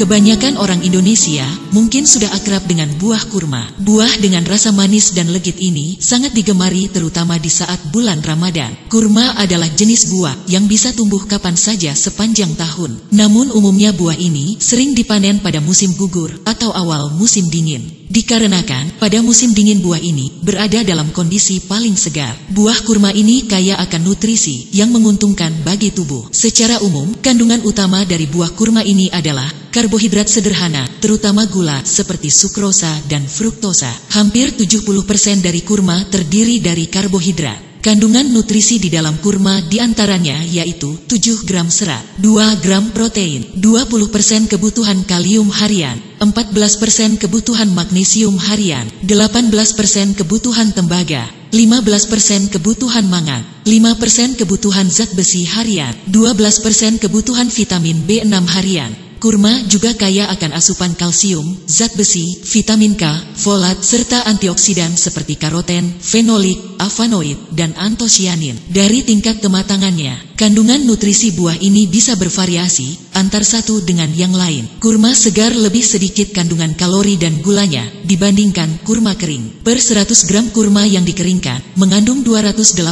Kebanyakan orang Indonesia mungkin sudah akrab dengan buah kurma. Buah dengan rasa manis dan legit ini sangat digemari terutama di saat bulan Ramadan. Kurma adalah jenis buah yang bisa tumbuh kapan saja sepanjang tahun. Namun umumnya buah ini sering dipanen pada musim gugur atau awal musim dingin. Dikarenakan pada musim dingin buah ini berada dalam kondisi paling segar. Buah kurma ini kaya akan nutrisi yang menguntungkan bagi tubuh. Secara umum, kandungan utama dari buah kurma ini adalah karbohidrat sederhana, terutama gula seperti sukrosa dan fruktosa. Hampir 70% dari kurma terdiri dari karbohidrat. Kandungan nutrisi di dalam kurma diantaranya yaitu 7 gram serat, 2 gram protein, 20% kebutuhan kalium harian, 14% kebutuhan magnesium harian, 18% kebutuhan tembaga, 15% kebutuhan mangan, 5% kebutuhan zat besi harian, 12% kebutuhan vitamin B6 harian. Kurma juga kaya akan asupan kalsium, zat besi, vitamin K, folat, serta antioksidan seperti karoten, fenolik, flavonoid, dan antosianin. Dari tingkat kematangannya, kandungan nutrisi buah ini bisa bervariasi antar satu dengan yang lain. Kurma segar lebih sedikit kandungan kalori dan gulanya dibandingkan kurma kering. Per 100 gram kurma yang dikeringkan mengandung 284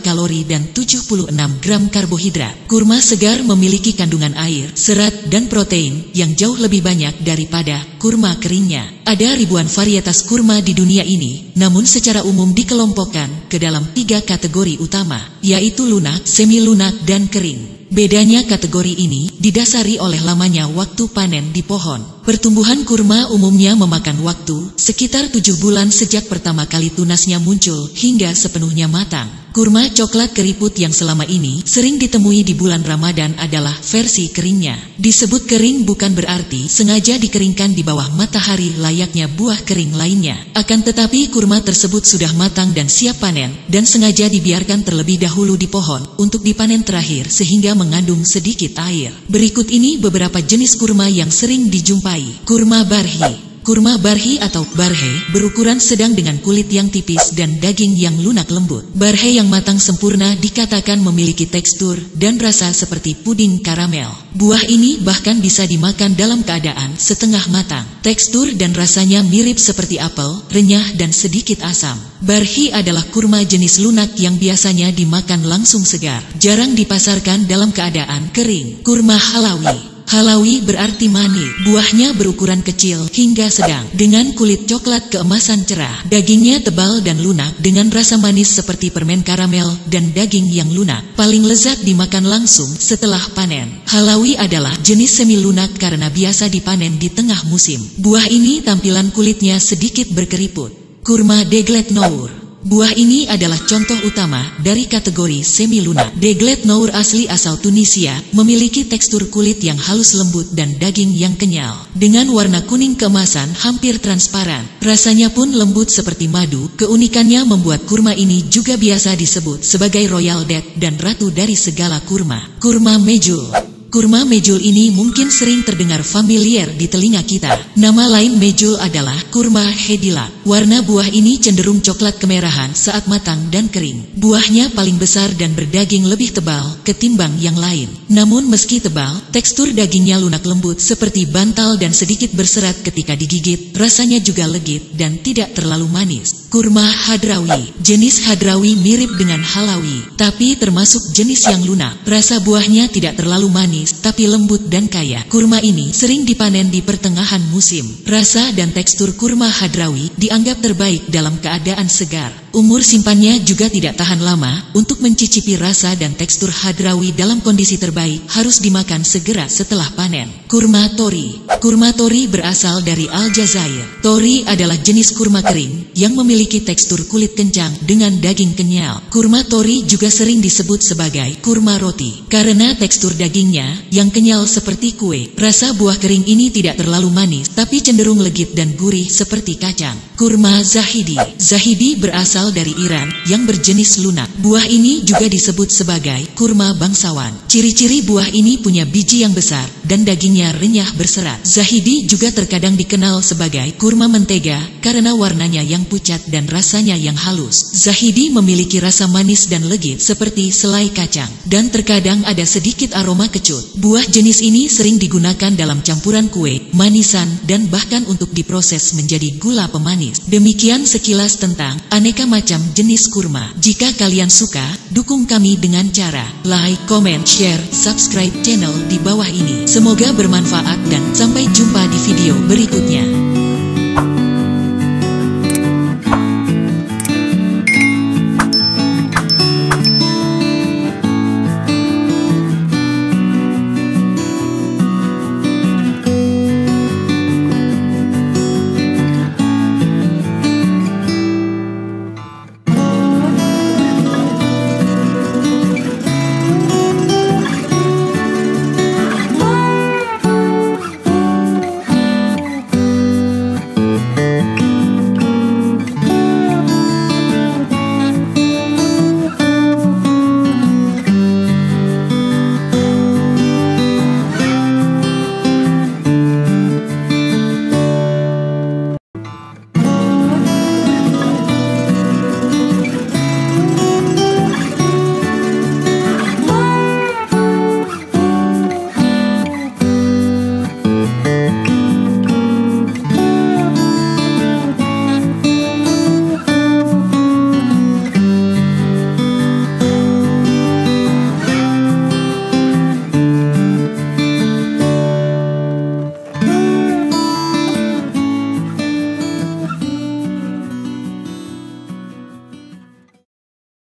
kalori dan 76 gram karbohidrat. Kurma segar memiliki kandungan air, serat, dan protein yang jauh lebih banyak daripada kurma keringnya. Ada ribuan varietas kurma di dunia ini, namun secara umum dikelompokkan ke dalam 3 kategori utama, yaitu lunak, semi-lunak, dan kering. Bedanya kategori ini didasari oleh lamanya waktu panen di pohon. Pertumbuhan kurma umumnya memakan waktu sekitar 7 bulan sejak pertama kali tunasnya muncul hingga sepenuhnya matang. Kurma coklat keriput yang selama ini sering ditemui di bulan Ramadan adalah versi keringnya. Disebut kering bukan berarti sengaja dikeringkan di bawah matahari layaknya buah kering lainnya. Akan tetapi kurma tersebut sudah matang dan siap panen, dan sengaja dibiarkan terlebih dahulu di pohon untuk dipanen terakhir sehingga mengandung sedikit air. Berikut ini beberapa jenis kurma yang sering dijumpai. Kurma barhi. Kurma barhi atau barhe berukuran sedang dengan kulit yang tipis dan daging yang lunak lembut. Barhe yang matang sempurna dikatakan memiliki tekstur dan rasa seperti puding karamel. Buah ini bahkan bisa dimakan dalam keadaan setengah matang. Tekstur dan rasanya mirip seperti apel, renyah dan sedikit asam. Barhi adalah kurma jenis lunak yang biasanya dimakan langsung segar. Jarang dipasarkan dalam keadaan kering. Kurma halawi. Halawi berarti manis. Buahnya berukuran kecil hingga sedang, dengan kulit coklat keemasan cerah. Dagingnya tebal dan lunak, dengan rasa manis seperti permen karamel dan daging yang lunak. Paling lezat dimakan langsung setelah panen. Halawi adalah jenis semi lunak karena biasa dipanen di tengah musim. Buah ini tampilan kulitnya sedikit berkeriput. Kurma deglet nour. Buah ini adalah contoh utama dari kategori semi-lunak. Deglet nour asli asal Tunisia, memiliki tekstur kulit yang halus lembut dan daging yang kenyal. Dengan warna kuning keemasan hampir transparan, rasanya pun lembut seperti madu. Keunikannya membuat kurma ini juga biasa disebut sebagai royal date dan ratu dari segala kurma. Kurma mejul. Kurma mejul ini mungkin sering terdengar familiar di telinga kita. Nama lain mejul adalah kurma hedila. Warna buah ini cenderung coklat kemerahan saat matang dan kering. Buahnya paling besar dan berdaging lebih tebal ketimbang yang lain. Namun meski tebal, tekstur dagingnya lunak lembut seperti bantal dan sedikit berserat ketika digigit. Rasanya juga legit dan tidak terlalu manis. Kurma hadrawi. Jenis hadrawi mirip dengan halawi, tapi termasuk jenis yang lunak. Rasa buahnya tidak terlalu manis, tapi lembut dan kaya. Kurma ini sering dipanen di pertengahan musim. Rasa dan tekstur kurma hadrawi dianggap terbaik dalam keadaan segar. Umur simpannya juga tidak tahan lama. Untuk mencicipi rasa dan tekstur hadrawi dalam kondisi terbaik, harus dimakan segera setelah panen. Kurma tori. Kurma tori berasal dari Aljazair. Tori adalah jenis kurma kering yang memiliki tekstur kulit kencang dengan daging kenyal. Kurma tori juga sering disebut sebagai kurma roti karena tekstur dagingnya yang kenyal seperti kue. Rasa buah kering ini tidak terlalu manis, tapi cenderung legit dan gurih seperti kacang. Kurma zahidi. Zahidi berasal dari Iran yang berjenis lunak. Buah ini juga disebut sebagai kurma bangsawan. Ciri-ciri buah ini punya biji yang besar dan dagingnya renyah berserat. Zahidi juga terkadang dikenal sebagai kurma mentega karena warnanya yang pucat dan rasanya yang halus. Zahidi memiliki rasa manis dan legit seperti selai kacang, dan terkadang ada sedikit aroma kecut. Buah jenis ini sering digunakan dalam campuran kue, manisan, dan bahkan untuk diproses menjadi gula pemanis. Demikian sekilas tentang aneka macam jenis kurma. Jika kalian suka, dukung kami dengan cara like, comment, share, subscribe channel di bawah ini. Semoga bermanfaat dan sampai jumpa di video berikutnya.